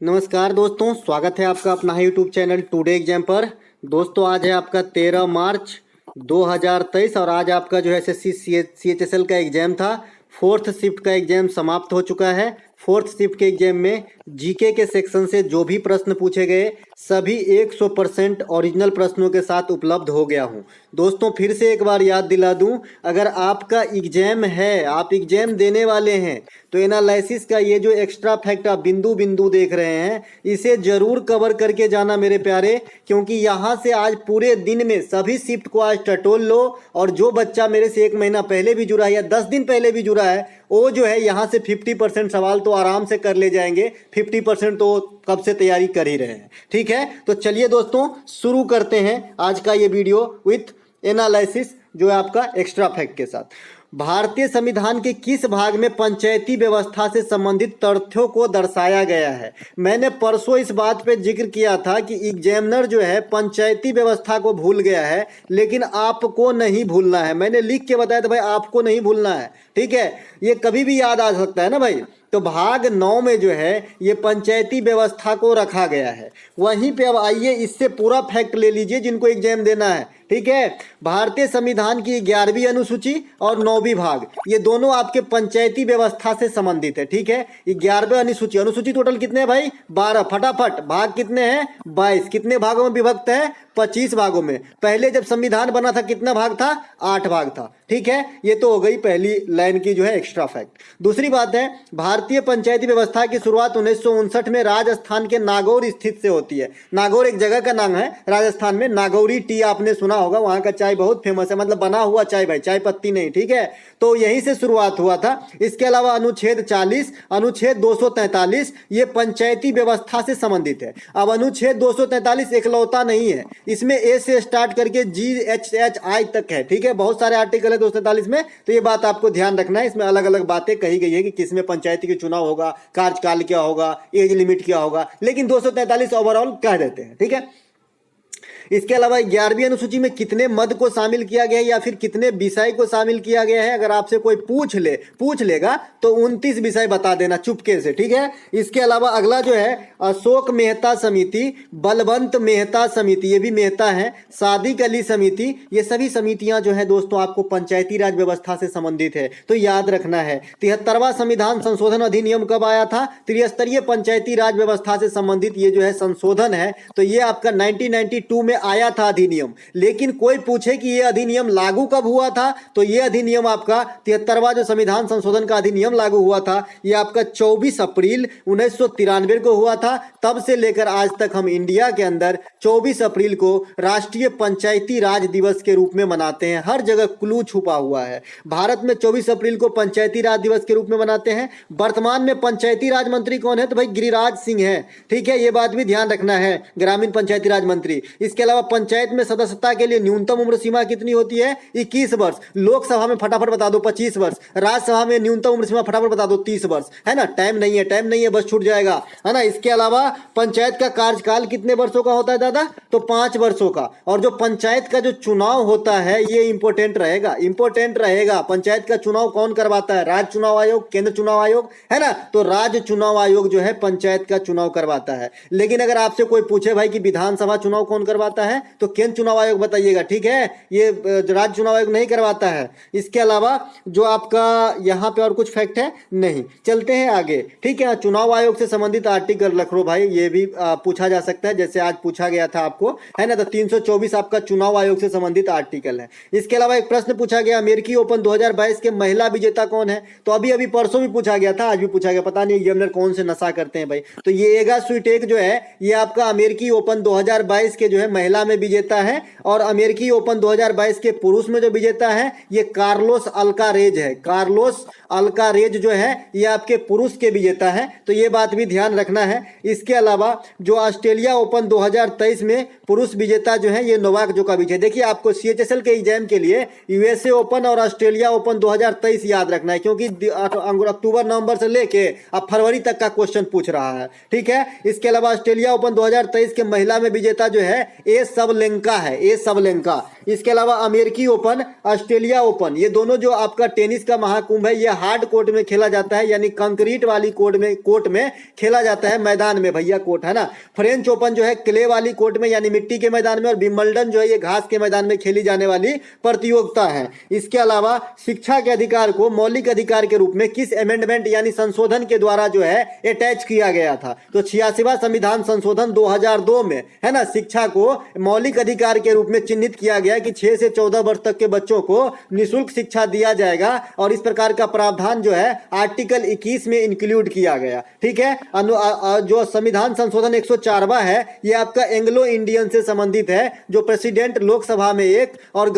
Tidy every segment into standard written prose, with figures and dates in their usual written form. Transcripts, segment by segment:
नमस्कार दोस्तों, स्वागत है आपका अपना यूट्यूब चैनल टुडे एग्जाम पर। दोस्तों आज है आपका 13 मार्च 2023 और आज आपका जो है एसएससी सीएचएसएल का एग्जाम था। फोर्थ शिफ्ट का एग्जाम समाप्त हो चुका है। फोर्थ शिफ्ट के एग्जाम में जीके के सेक्शन से जो भी प्रश्न पूछे गए सभी 100% ओरिजिनल प्रश्नों के साथ उपलब्ध हो गया हूं। दोस्तों फिर से एक बार याद दिला दूं, अगर आपका एग्जाम है, आप एग्जाम देने वाले हैं, तो एनालिसिस का ये जो एक्स्ट्रा फैक्ट आप बिंदु बिंदु देख रहे हैं इसे जरूर कवर करके जाना मेरे प्यारे, क्योंकि यहाँ से आज पूरे दिन में सभी शिफ्ट को आज टटोल लो। और जो बच्चा मेरे से 1 महीना पहले भी जुड़ा है या 10 दिन पहले भी जुड़ा है वो जो है यहाँ से 50% सवाल तो आराम से कर ले जाएंगे। 50% तो कब से तैयारी कर ही रहे हैं। ठीक है, तो चलिए दोस्तों शुरू करते हैं आज का ये वीडियो विथ एनालिसिस जो है आपका एक्स्ट्रा फैक्ट के साथ। भारतीय संविधान के किस भाग में पंचायती व्यवस्था से संबंधित तथ्यों को दर्शाया गया है? मैंने परसों इस बात पे जिक्र किया था कि एग्जामिनर जो है पंचायती व्यवस्था को भूल गया है, लेकिन आपको नहीं भूलना है। मैंने लिख के बताया था भाई आपको नहीं भूलना है। ठीक है, ये कभी भी याद आ सकता है ना भाई। तो भाग 9 में जो है ये पंचायती व्यवस्था को रखा गया है। वहीं पे अब आइए इससे पूरा फैक्ट ले लीजिए जिनको एग्जाम देना है। ठीक है, भारतीय संविधान की 11वीं अनुसूची और 9वीं भाग ये दोनों आपके पंचायती व्यवस्था से संबंधित है। ठीक है, 11वीं अनुसूची, अनुसूची टोटल कितने हैं भाई? 12। फटाफट भाग कितने हैं? 22। कितने भागों में विभक्त है? 25 भागों में। पहले जब संविधान बना था कितना भाग था? 8 भाग था। ठीक है, ये तो हो गई पहली लाइन की जो है एक्स्ट्रा फैक्ट। दूसरी बात है, भारतीय पंचायती व्यवस्था की शुरुआत 1959 में राजस्थान के नागौर स्थित से होती है। नागौर एक जगह का नाम है राजस्थान में। नागौरी टी आपने सुना होगा, वहां का चाय बहुत फेमस है, मतलब बना हुआ चाय भाई, चाय पत्ती नहीं। ठीक है, तो यहीं से शुरुआत हुआ था। इसके अलावा अनुच्छेद 40, अनुच्छेद 243 ये पंचायती व्यवस्था से संबंधित है। अब अनुच्छेद 243 इकलौता नहीं है, इसमें ए से स्टार्ट करके GHI तक है। ठीक है, बहुत सारे आर्टिकल है 243 में, तो ये बात आपको ध्यान रखना है। इसमें अलग अलग बातें कही गई है कि किसमें पंचायती के चुनाव होगा, कार्यकाल क्या होगा, एज लिमिट क्या होगा, लेकिन 243 ओवरऑल कह देते हैं। ठीक है, इसके अलावा 11वीं अनुसूची में कितने मद को शामिल किया गया है या फिर कितने विषय को शामिल किया गया है, अगर आपसे कोई पूछ लेगा तो 29 विषय बता देना चुपके से। ठीक है, इसके अलावा अगला जो है अशोक मेहता समिति, बलवंत मेहता समिति, ये भी मेहता है, सादिक अली समिति, ये सभी समितियां जो है दोस्तों आपको पंचायती राज व्यवस्था से संबंधित है, तो याद रखना है। 73वां संविधान संशोधन अधिनियम कब आया था? त्रिस्तरीय पंचायती राज व्यवस्था से संबंधित ये जो है संशोधन है, तो ये आपका 1992 में आया था अधिनियम। लेकिन कोई पूछे कि यह अधिनियम लागू कब हुआ था, तो यह अधिनियम आपका 73वां जो संविधान संशोधन का अधिनियम लागू हुआ था यह आपका 24 अप्रैल 1993 को हुआ था। तब से लेकर आज तक हम इंडिया के अंदर 24 अप्रैल को राष्ट्रीय पंचायती राज दिवस के रूप में मनाते हैं। हर जगह क्लू छुपा हुआ है। भारत में 24 अप्रैल को पंचायती राज दिवस के रूप में मनाते हैं। वर्तमान में पंचायती राज मंत्री कौन है? तो भाई गिरिराज सिंह है। ठीक है, यह बात भी ध्यान रखना है, ग्रामीण पंचायती राज मंत्री। इसके अलावा पंचायत में सदस्यता के लिए न्यूनतम उम्र सीमा कितनी होती है? 21 वर्ष। लोकसभा में फटाफट बता दो 25 वर्ष। राज्यसभा में न्यूनतम उम्र सीमा फटाफट बता दो 30 वर्ष। है ना, टाइम नहीं है, बस छूट जाएगा, है ना। इसके अलावा पंचायत का कार्यकाल कितने वर्षों का होता है दादा? तो 5 वर्षों का। और जो पंचायत का जो चुनाव होता है ये इंपॉर्टेंट रहेगा। पंचायत का चुनाव कौन करवाता है? राज्य चुनाव आयोग, केंद्र चुनाव आयोग, है ना। तो राज्य चुनाव आयोग जो है पंचायत का चुनाव करवाता है। लेकिन अगर आपसे कोई पूछे भाई कि विधानसभा चुनाव कौन करवाता है, तो केंद्र चुनाव आयोग बताइएगा। ठीक है, ये राज्य चुनाव आयोग नहीं करवाता है। इसके अलावा जो आपका यहाँ पे और कुछ फैक्ट है नहीं। चलते हैं आगे। ठीक है, चुनाव आयोग से संबंधित आर्टिकल रख लो भाई, ये भी पूछा जा सकता है, जैसे आज पूछा गया था आपको, है ना। तो 324 आपका चुनाव आयोग से संबंधित आर्टिकल है। इसके अलावा एक प्रश्न पूछा गया, अमेरिकी ओपन 2022 के महिला विजेता कौन है? तो अभी परसों भी पूछा गया था, आज भी पूछा गया। पता नहीं एग्जामिनर कौन से नशा करते हैं भाई। तो ये एगा स्वीटेक जो है ये आपका अमेरिकी ओपन 2022 के जो है महिला में विजेता है, और अमेरिकी ओपन 2022 के पुरुष में जो विजेता है ये कार्लोस अल्कारेज है। कार्लोस अल्कारेज जो है ये आपके पुरुष के विजेता है, तो ये बात भी ध्यान रखना है। इसके अलावा जो ऑस्ट्रेलिया ओपन 2023 में पुरुष विजेता जो है ये नोवाक जोकोविच है। देखिए आपको सीएचएसएल के एग्जाम के लिए यूएसए ओपन और ऑस्ट्रेलिया ओपन 2023 याद रखना है, क्योंकि अक्टूबर नवंबर से लेके अब फरवरी तक का क्वेश्चन पूछ रहा है। ठीक है, इसके अलावा ऑस्ट्रेलिया ओपन 2023 के महिला में विजेता जो है ए सबलेंका है। इसके अलावा अमेरिकी ओपन, ऑस्ट्रेलिया ओपन, ये दोनों जो आपका टेनिस का महाकुंभ है, ये हार्ड कोर्ट में खेला जाता है, यानी कंक्रीट वाली कोर्ट में खेला जाता है, मैदान में भैया कोर्ट है ना। फ्रेंच ओपन जो है क्ले वाली कोर्ट में यानी मिट्टी के मैदान में, और विंबलडन जो है ये घास के मैदान में खेली जाने वाली प्रतियोगिता है। इसके अलावा शिक्षा के अधिकार को मौलिक अधिकार के रूप में किस अमेंडमेंट यानी संशोधन के द्वारा जो है अटैच किया गया था? तो 86वां संविधान संशोधन 2002 में है ना, शिक्षा को मौलिक अधिकार के रूप में चिन्हित किया गया कि 6 से 14 वर्ष तक के बच्चों को निःशुल्क शिक्षा दिया जाएगा, और इस प्रकार का प्रावधान जो है आर्टिकल 21 में इंक्लूड किया गया। ठीक है, जो संविधान संशोधन 104वां है ये आपका एंग्लो इंडियन से संबंधित है, जो प्रेसिडेंट लोकसभा में 1 और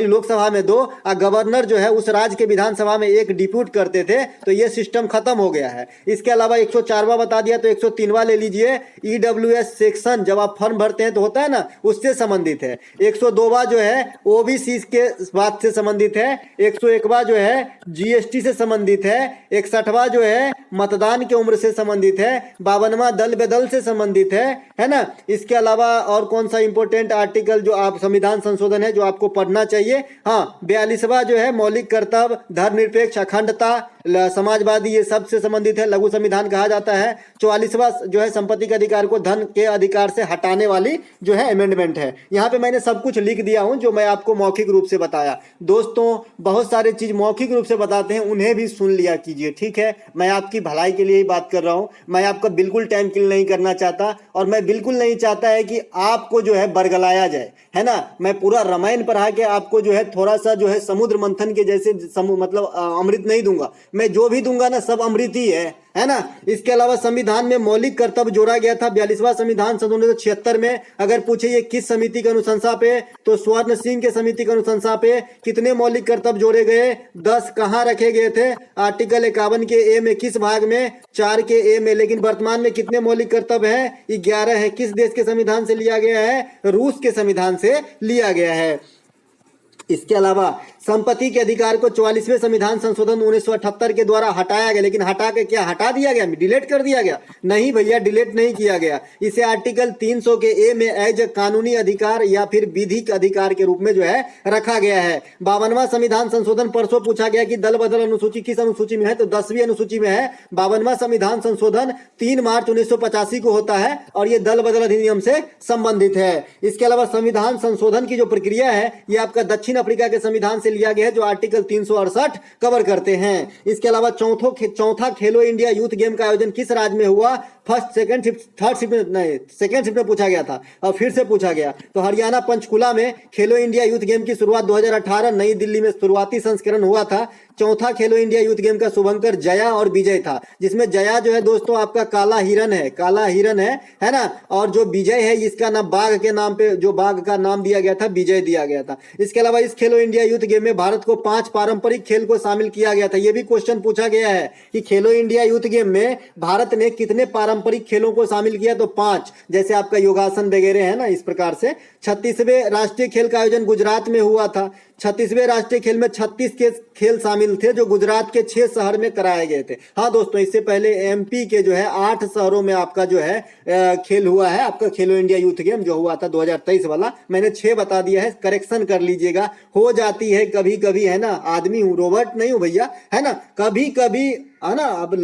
लोकसभा में 2 और गवर्नर जो है उस राज्य के विधानसभा में 1 डिप्यूट करते थे, तो ये सिस्टम खत्म हो गया है। इसके अलावा 104वां बता दिया, तो 103वां ले लीजिए, ईडब्ल्यूएस सेक्शन जब आप फॉर्म भरते हैं तो होता है ना, उससे संबंधित है। 102वां जो है ओबीसी के बात से संबंधित है। 101वां जो है जीएसटी से संबंधित है। 61वां जो है मतदान की उम्र से संबंधित है। 52वां दल बदल से संबंधित है ना। इसके अलावा और कौन सा इंपॉर्टेंट आर्टिकल जो आप संविधान संशोधन है जो आपको पढ़ना चाहिए? हाँ, 42वां जो है मौलिक कर्तव्य, धर्मनिरपेक्ष, अखंडता, समाजवादी, ये सब से संबंधित है, लघु संविधान कहा जाता है। 44वां जो है संपत्ति के अधिकार को धन के अधिकार से हटाने वाली जो है अमेंडमेंट है। यहाँ पे मैंने सब कुछ लिख दिया हूं जो मैं आपको मौखिक रूप से बताया। दोस्तों बहुत सारे चीज मौखिक रूप से बताते हैं, उन्हें भी सुन लिया कीजिए। ठीक है, मैं आपकी भलाई के लिए ही बात कर रहा हूं, मैं आपका बिल्कुल टाइम किल नहीं करना चाहता, और मैं बिल्कुल नहीं चाहता है कि आपको जो है बरगलाया जाए, है ना। मैं पूरा रामायण पढ़ा के आपको जो है थोड़ा सा जो है समुद्र मंथन के जैसे मतलब अमृत नहीं दूंगा। मैं जो भी दूंगा ना सब अमृत ही है ना। इसके अलावा संविधान में मौलिक कर्तव्य जोड़ा गया था 42वां संविधान सन 1976 में। अगर पूछे ये किस समिति की अनुशंसा पे, तो स्वर्ण सिंह के समिति की अनुशंसा पे। कितने मौलिक कर्तव्य जोड़े गए? 10। कहाँ रखे गए थे? आर्टिकल 51 के ए में किस भाग में? 4 के ए में। लेकिन वर्तमान में कितने मौलिक कर्तव्य हैं? 11 है। किस देश के संविधान से लिया गया है? रूस के संविधान से लिया गया है। इसके अलावा संपत्ति के अधिकार को 44वें संविधान संशोधन 1978 के द्वारा हटाया गया, लेकिन हटा के क्या हटा दिया गया? डिलीट कर दिया गया? नहीं भैया, डिलीट नहीं किया गया। इसे आर्टिकल 300 के ए में एज कानूनी अधिकार या फिर विधिक अधिकार के रूप में जो है रखा गया है। 52वां संविधान संशोधन परसों पूछा गया कि दल बदल अनुसूची किस अनुसूची में है, तो 10वीं अनुसूची में है। 52वां संविधान संशोधन 3 मार्च 1985 को होता है और ये दल बदल अधिनियम से संबंधित है। इसके अलावा संविधान संशोधन की जो प्रक्रिया है ये आपका दक्षिण अफ्रीका के संविधान से लिया गया है, जो आर्टिकल 368 कवर करते हैं। इसके अलावा चौथा खेलो इंडिया यूथ गेम का आयोजन किस राज्य में हुआ? फर्स्ट, सेकंड, थर्ड शिफ्ट में नहीं, सेकंड शिफ्ट में पूछा गया था और फिर से पूछा गया। तो हरियाणा पंचकुला में खेलो इंडिया यूथ गेम की शुरुआत 2018 नई दिल्ली में शुरुआती संस्करण हुआ था। चौथा खेलो इंडिया यूथ गेम का शुभंकर जया और विजय था, जिसमें जया जो है दोस्तों आपका काला हिरन है ना, और जो विजय है इसका नाम बाघ के नाम पे, जो बाघ का नाम दिया गया था विजय दिया गया था। इसके अलावा इस खेलो इंडिया यूथ गेम में भारत को 5 पारंपरिक खेल को शामिल किया गया था। यह भी क्वेश्चन पूछा गया है कि खेलो इंडिया यूथ गेम में भारत ने कितने पारंपरिक खेलों को शामिल किया, तो 5, जैसे आपका योगासन वगैरह है ना, इस प्रकार से। 36वें राष्ट्रीय खेल का आयोजन गुजरात में हुआ था। 36वें राष्ट्रीय खेल में 36 के खेल शामिल थे जो गुजरात के 6 शहर में कराए गए थे। हाँ दोस्तों, इससे पहले एमपी के जो है 8 शहरों में आपका जो है खेल हुआ है। आपका खेलो इंडिया यूथ गेम जो हुआ था 2023 वाला, मैंने 6 बता दिया है, करेक्शन कर लीजिएगा। हो जाती है कभी कभी, है ना, आदमी हूँ, रोबोट नहीं हूँ भैया, है ना, कभी कभी, है ना। अब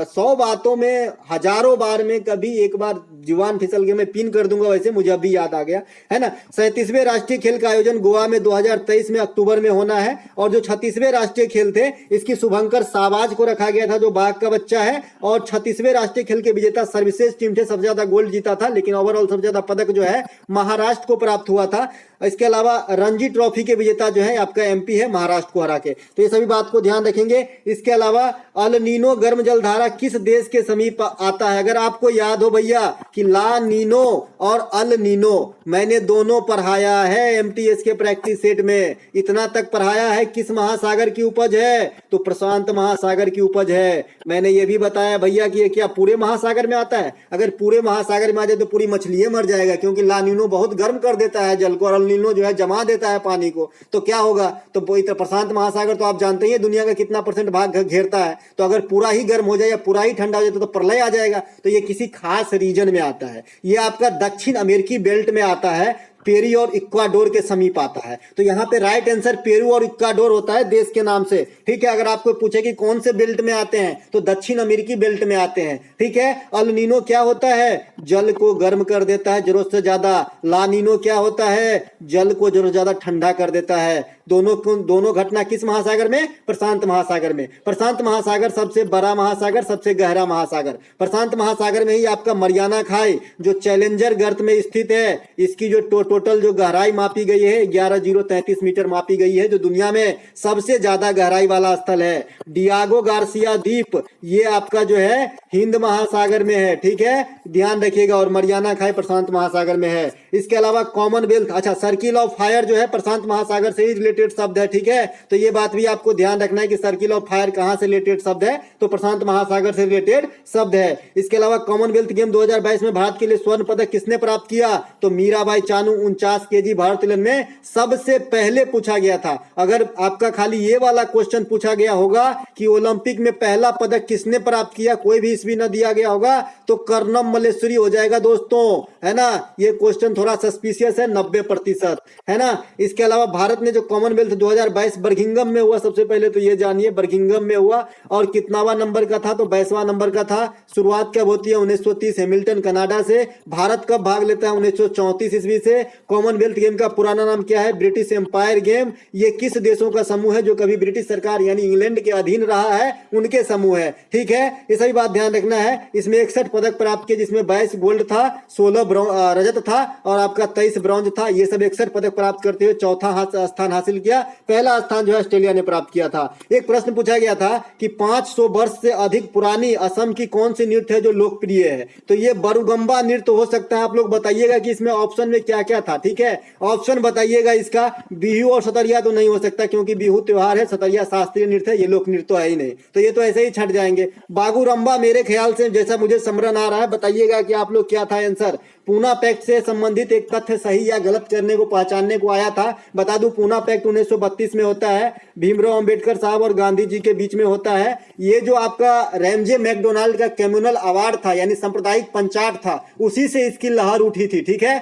100 बातों में, हजारों बार में कभी एक बार जुबान फिसल के मैं पिन कर दूंगा, वैसे मुझे अभी याद आ गया, है ना। 37वें राष्ट्रीय खेल का आयोजन गोवा में 2023 में अक्टूबर में होना है। और जो 36वें राष्ट्रीय खेल थे इसकी शुभंकर साबाज को रखा गया था, जो बाघ का बच्चा है। और 36वें राष्ट्रीय खेल के विजेता सर्विसेज टीम थे, सबसे ज्यादा गोल्ड जीता था, लेकिन ओवरऑल सबसे ज्यादा पदक जो है महाराष्ट्र को प्राप्त हुआ था। इसके अलावा रणजी ट्रॉफी के विजेता जो है आपका एमपी है, महाराष्ट्र को हरा के। तो ये सभी बात को ध्यान रखेंगे। इसके अलावा अल नीनो गर्म जलधारा किस देश के समीप आता है? अगर आपको याद हो भैया कि ला नीनो और अल नीनो, मैंने दोनों पढ़ाया है एमटीएस के प्रैक्टिस सेट में। इतना तक पढ़ाया है। किस महासागर की उपज है? तो प्रशांत महासागर की उपज है। मैंने ये भी बताया भैया कि ये क्या पूरे महासागर में आता है? अगर पूरे महासागर में आ जाए तो पूरी मछलियां मर जाएगा, क्योंकि ला नीनो बहुत गर्म कर देता है जल को, और अल नीनो जो है जमा देता है पानी को। तो क्या होगा? तो प्रशांत महासागर तो आप जानते ही दुनिया का कितना % भाग घेरता है। तो अगर पूरा ही गर्म हो जाए या पूरा ही ठंडा हो जाए तो प्रलय आ जाएगा। तो ये किसी खास रीजन में आता है। ये आपका दक्षिण अमेरिकी बेल्ट में आता है। पेरू और इक्वाडोर के समीप आता है। तो यहाँ पे राइट आंसर पेरू और इक्वाडोर होता है देश के नाम से। ठीक है, अगर आपको पूछे कि कौन से बेल्ट में आते हैं तो दक्षिण अमेरिकी बेल्ट में आते हैं। ठीक है, अल नीनो क्या होता है? जल को गर्म कर देता है जरूरत से ज्यादा। ला नीनो क्या होता है? जल को जरूरत से ज्यादा ठंडा कर देता है। दोनों घटना किस महासागर में? प्रशांत महासागर में। प्रशांत महासागर सबसे बड़ा महासागर, सबसे गहरा महासागर। प्रशांत महासागर में ही आपका मरियाना खाई जो चैलेंजर गर्त में स्थित है, इसकी जो टोटल जो गहराई मापी गई है 11,033 मीटर मापी गई है, जो दुनिया में सबसे ज्यादा गहराई वाला स्थल है। डियागो गार्सिया द्वीप ये आपका जो है हिंद महासागर में है। ठीक है, ध्यान रखिएगा। और मरियाना खाई प्रशांत महासागर में है। इसके अलावा कॉमनवेल्थ, अच्छा सर्किल ऑफ फायर जो है प्रशांत महासागर से ही रिलेटेड शब्द है। ठीक है, तो ये बात भी आपको ध्यान रखना है कि सर्किल ऑफ फायर कहां से रिलेटेड शब्द है? तो प्रशांत महासागर से रिलेटेड शब्द है। इसके अलावा कॉमनवेल्थ गेम 2022 में भारत के लिए स्वर्ण पदक किसने प्राप्त किया? तो मीराबाई चानू 49 केजी भारोत्तोलन में सबसे पहले पूछा गया था। अगर आपका खाली ये वाला क्वेश्चन पूछा गया होगा कि ओलंपिक में पहला पदक किसने प्राप्त किया, कोई भी ईस्वी न दिया गया होगा, तो कर्णम मल्लेश्वरी हो जाएगा दोस्तों, है ना। ये क्वेश्चन थोड़ा सस्पिशियस है, 90% है ना। इसके अलावा भारत ने जो कॉमनवेल्थ 2022 बर्मिंघम में हुआ, सबसे पहले तो ये जानिए बर्मिंघम में हुआ, और कितनावा नंबर का था? तो 22वां नंबर का था। शुरुआत कब होती है? 1930 हैमिल्टन कनाडा से। भारत कब भाग लेता है? 1934 ईस्वी से। कॉमनवेल्थ गेम का पुराना नाम क्या है? British empire game. ये किस देशों का समूह है जो कभी ब्रिटिश सरकार यानी इंग्लैंड के अधीन रहा है? उनके समूह है। ठीक है, ये सभी बात ध्यान रखना है। इसमें 61 पदक प्राप्त किए, जिसमें 22 गोल्ड था, 16 रजत था और आपका 23 ब्रॉन्ज था। ये सब 61 पदक प्राप्त करते हुए चौथा स्थान हासिल किया। पहला स्थान जो है ऑस्ट्रेलिया ने प्राप्त किया था। एक प्रश्न पूछा गया था कि 500 वर्ष से अधिक पुरानी असम की कौन सी नृत्य है जो लोकप्रिय है? तो ये बरुगम्बा नृत्य हो सकता है। आप लोग बताइएगा कि इसमें ऑप्शन में क्या क्या था। ठीक है, ऑप्शन बताइएगा इसका। बिहू और सतरिया तो नहीं हो सकता, क्योंकि बिहू त्योहार है, सतरिया शास्त्रीय नृत्य है, ये लोक नृत्य है ही नहीं, तो ये तो ऐसे ही छट जाएंगे। बागुरम्बा मेरे ख्याल से, जैसा मुझे स्मरण आ रहा है, बताइएगा कि आप लोग क्या था आंसर। पूना पैक्ट से संबंधित एक तथ्य सही या गलत करने को पहचानने को आया था। बता दूं, पूना पैक्ट 1932 में होता है, भीमराव अंबेडकर साहब और गांधी जी के बीच में होता है। ये जो आपका रैमजे मैकडोनाल्ड का कम्युनल अवार्ड था यानी सांप्रदायिक पंचाट था, उसी से इसकी लहर उठी थी। ठीक है,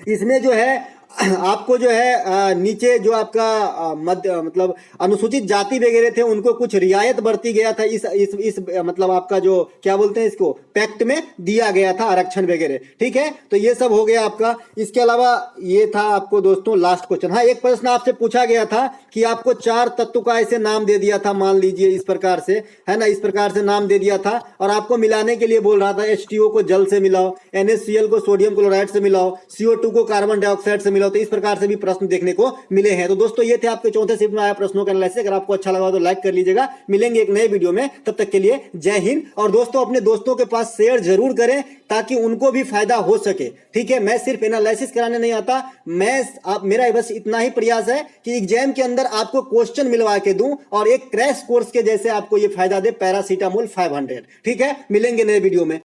इसमें जो है आपको जो है नीचे जो आपका मध्य मतलब अनुसूचित जाति वगैरह थे उनको कुछ रियायत बरती गया था। इस मतलब आपका जो क्या बोलते हैं इसको, पैक्ट में दिया गया था आरक्षण वगैरह। ठीक है, तो ये सब हो गया आपका। इसके अलावा ये था आपको दोस्तों लास्ट क्वेश्चन। हाँ, एक प्रश्न आपसे पूछा गया था कि आपको 4 तत्व का ऐसे नाम दे दिया था, मान लीजिए इस प्रकार से, है ना, इस प्रकार से नाम दे दिया था और आपको मिलाने के लिए बोल रहा था H2O को जल से मिलाओ, NaCl को सोडियम क्लोराइड से मिलाओ, CO2 को कार्बन डाइऑक्साइड से मिलाओ। तो इस प्रकार से भी प्रश्न देखने को मिले हैं। तो दोस्तों ये थे आपके चौथे शिफ्ट में आया प्रश्नों का एनालिसिस। अगर आपको अच्छा लगा तो लाइक कर लीजिएगा। मिलेंगे एक नए वीडियो में, तब तक के लिए जय हिंद। और दोस्तों अपने दोस्तों के पास शेयर जरूर करें ताकि उनको भी फायदा हो सके। ठीक है, मैं सिर्फ एनालिसिस कराने नहीं आता, मेरा बस इतना ही प्रयास है कि एग्जाम के अंदर आपको क्वेश्चन मिलवा के दूं और एक क्रैश कोर्स के जैसे आपको ये फायदा दे, पैरासीटामोल 500। ठीक है, मिलेंगे नए वीडियो में।